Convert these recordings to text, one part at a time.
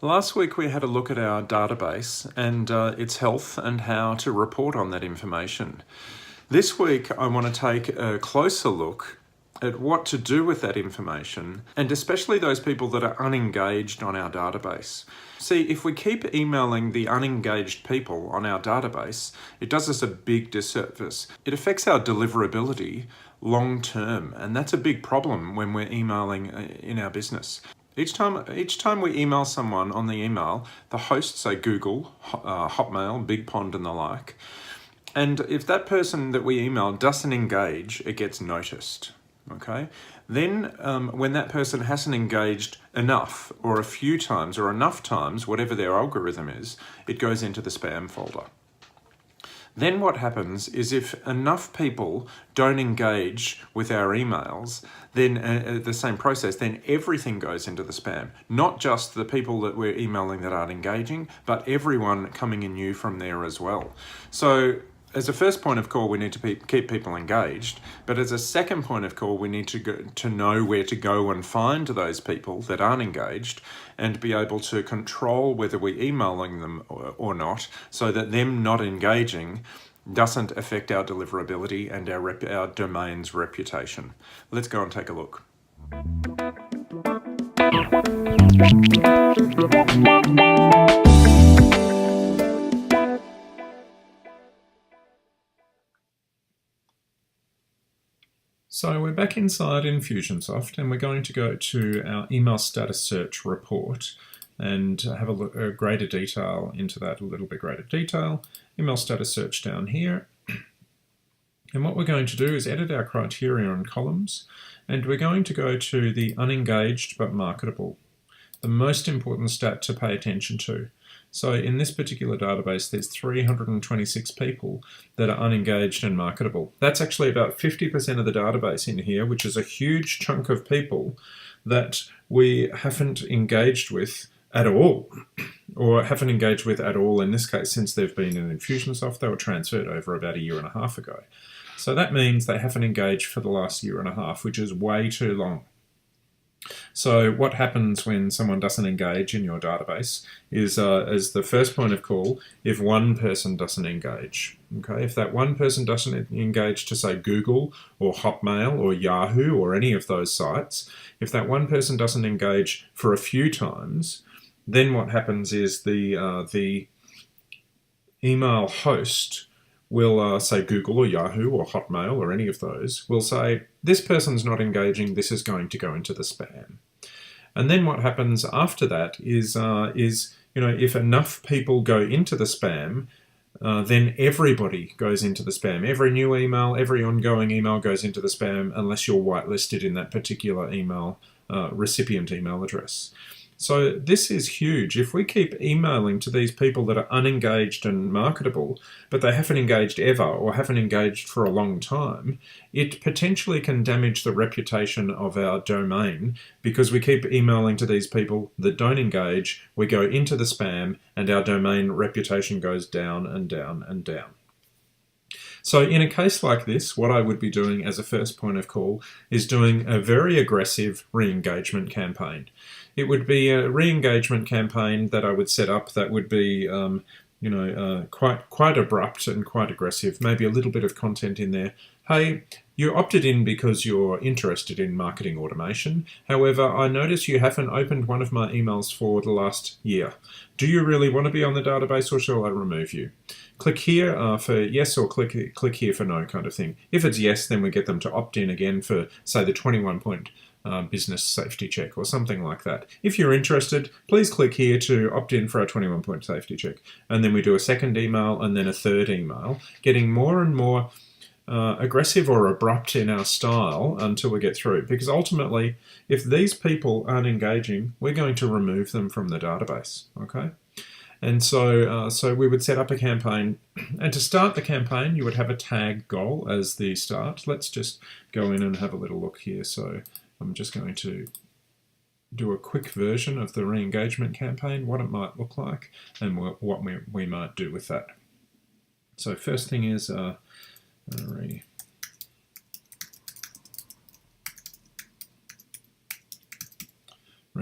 Last week we had a look at our database and its health and how to report on that information. This week I want to take a closer look at what to do with that information, and especially those people that are unengaged on our database. See, if we keep emailing the unengaged people on our database, it does us a big disservice. It affects our deliverability long term, and that's a big problem when we're emailing in our business. Each time we email someone on the email, the hosts say Google, Hotmail, BigPond and the like. And if that person that we email doesn't engage, it gets noticed. Okay. Then when that person hasn't engaged enough or a few times or enough times, whatever their algorithm is, it goes into the spam folder. Then what happens is if enough people don't engage with our emails, then the same process, then everything goes into the spam. Not just the people that we're emailing that aren't engaging, but everyone coming in new from there as well. So as a first point of call, we need to keep people engaged. But as a second point of call, we need to know where to go and find those people that aren't engaged and be able to control whether we're emailing them or not, so that them not engaging doesn't affect our deliverability and our domain's reputation. Let's go and take a look. So we're back inside Infusionsoft and we're going to go to our email status search report and have a look at greater detail into that, a little bit greater detail. Email status search down here. And what we're going to do is edit our criteria and columns, and we're going to go to the unengaged but marketable, the most important stat to pay attention to. So in this particular database, there's 326 people that are unengaged and marketable. That's actually about 50% of the database in here, which is a huge chunk of people that we haven't engaged with at all, or haven't engaged with at all in this case since they've been in Infusionsoft. They were transferred over about 1.5 years ago. So that means they haven't engaged for the last 1.5 years, which is way too long. So what happens when someone doesn't engage in your database is, as the first point of call, if one person doesn't engage. Okay, if that one person doesn't engage to, say, Google or Hotmail or Yahoo or any of those sites, if that one person doesn't engage for a few times, then what happens is the email host will say Google or Yahoo or Hotmail or any of those, will say, this person's not engaging, this is going to go into the spam. And then what happens after that is if enough people go into the spam, then everybody goes into the spam. Every new email, every ongoing email goes into the spam unless you're whitelisted in that particular email recipient email address. So this is huge. If we keep emailing to these people that are unengaged and marketable, but they haven't engaged ever or haven't engaged for a long time, it potentially can damage the reputation of our domain because we keep emailing to these people that don't engage, we go into the spam, and our domain reputation goes down and down and down. So in a case like this, what I would be doing as a first point of call is doing a very aggressive re-engagement campaign. It would be a re-engagement campaign that I would set up that would be quite abrupt and quite aggressive, maybe a little bit of content in there. Hey, you opted in because you're interested in marketing automation. However, I notice you haven't opened one of my emails for the last year. Do you really want to be on the database, or shall I remove you? Click here for yes, or click here for no, kind of thing. If it's yes, then we get them to opt in again for, say, the 21-point business safety check or something like that. If you're interested, please click here to opt in for our 21-point safety check. And then we do a second email and then a third email, getting more and more aggressive or abrupt in our style until we get through. Because ultimately, if these people aren't engaging, we're going to remove them from the database, okay? And so we would set up a campaign, and to start the campaign, you would have a tag goal as the start. Let's just go in and have a little look here. So I'm just going to do a quick version of the re-engagement campaign, what it might look like, and what we might do with that. So first thing is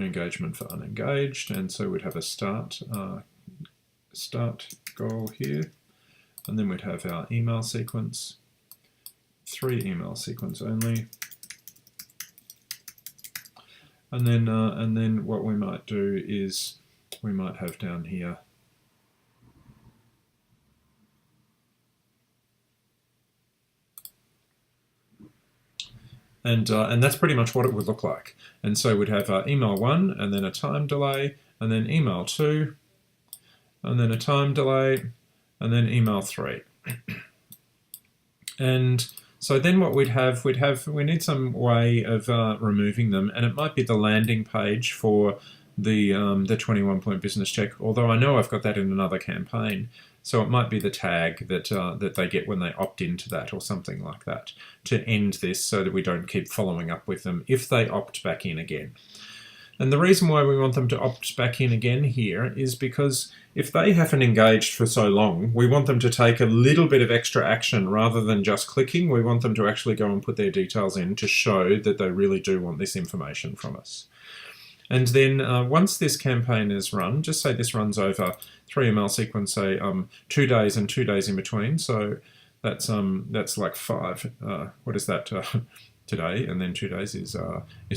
re-engagement for unengaged, and so we'd have a start goal here, and then we'd have our email sequence, 3 email sequence only, and then what we might do is we might have down here and that's pretty much what it would look like. And so we'd have email 1 and then a time delay, and then email 2 and then a time delay, and then email 3. And so then what we need some way of removing them, and it might be the landing page for the 21-point business check, although I know I've got that in another campaign. So it might be the tag that they get when they opt into that or something like that to end this, so that we don't keep following up with them if they opt back in again. And the reason why we want them to opt back in again here is because if they haven't engaged for so long, we want them to take a little bit of extra action rather than just clicking. We want them to actually go and put their details in to show that they really do want this information from us. And then once this campaign is run, just say this runs over 3 email sequence, say 2 days and 2 days in between. So that's like 5. What is that? Today, and then 2 days is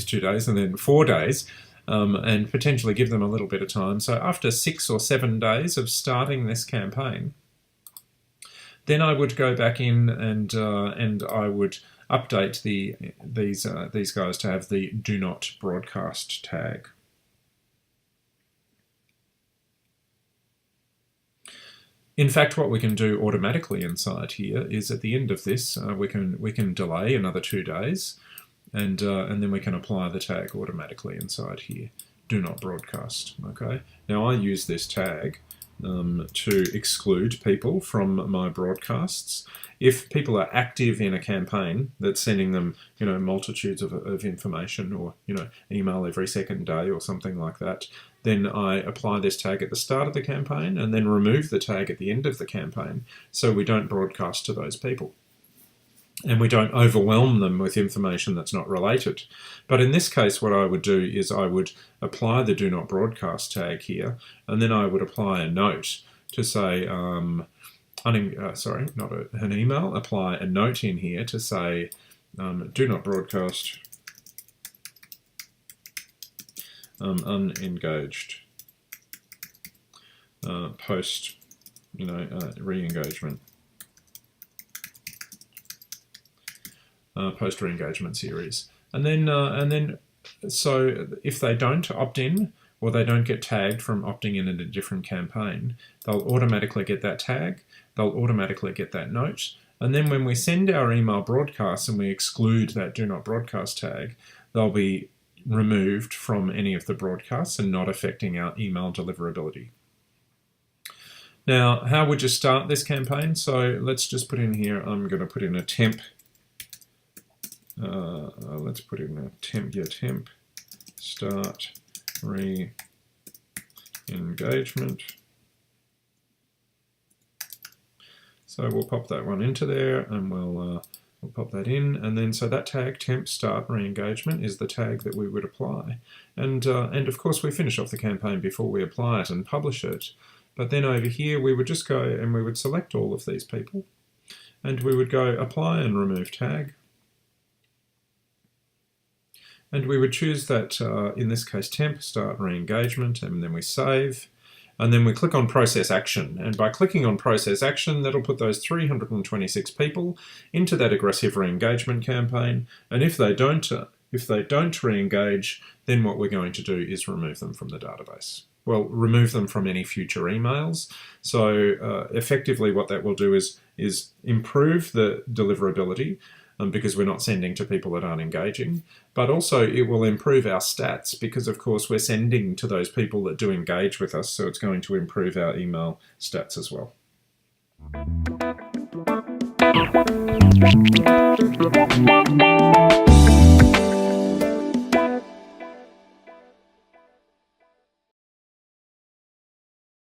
2 days, and then 4 days, and potentially give them a little bit of time. So after 6 or 7 days of starting this campaign, then I would go back in and I would update these guys to have the do not broadcast tag. In fact, what we can do automatically inside here is at the end of this, we can delay another 2 days, and then we can apply the tag automatically inside here. Do not broadcast. Okay. Now I use this tag to exclude people from my broadcasts. If people are active in a campaign that's sending them, multitudes of information, or email every second day or something like that, then I apply this tag at the start of the campaign and then remove the tag at the end of the campaign, so we don't broadcast to those people. And we don't overwhelm them with information that's not related. But in this case, what I would do is I would apply the do not broadcast tag here, and then I would apply a note to say, not an email, apply a note in here to say, do not broadcast unengaged post, re-engagement. Post re-engagement series, and then so if they don't opt in, or they don't get tagged from opting in a different campaign, they'll automatically get that tag, they'll automatically get that note, and then when we send our email broadcasts and we exclude that do not broadcast tag, they'll be removed from any of the broadcasts and not affecting our email deliverability. Now, how would you start this campaign? So let's just put in here, I'm going to put in a temp. Let's put in a temp start re-engagement. So we'll pop that one into there, and we'll pop that in, and then so that tag temp start re-engagement is the tag that we would apply, and of course we finish off the campaign before we apply it and publish it. But then over here we would just go and we would select all of these people, and we would go apply and remove tag. And we would choose that, in this case, temp start re-engagement, and then we save. And then we click on process action. And by clicking on process action, that'll put those 326 people into that aggressive re-engagement campaign. And if they don't re-engage, then what we're going to do is remove them from the database. Well, remove them from any future emails. So effectively what that will do is improve the deliverability, because we're not sending to people that aren't engaging, but also it will improve our stats, because of course we're sending to those people that do engage with us, so it's going to improve our email stats as well.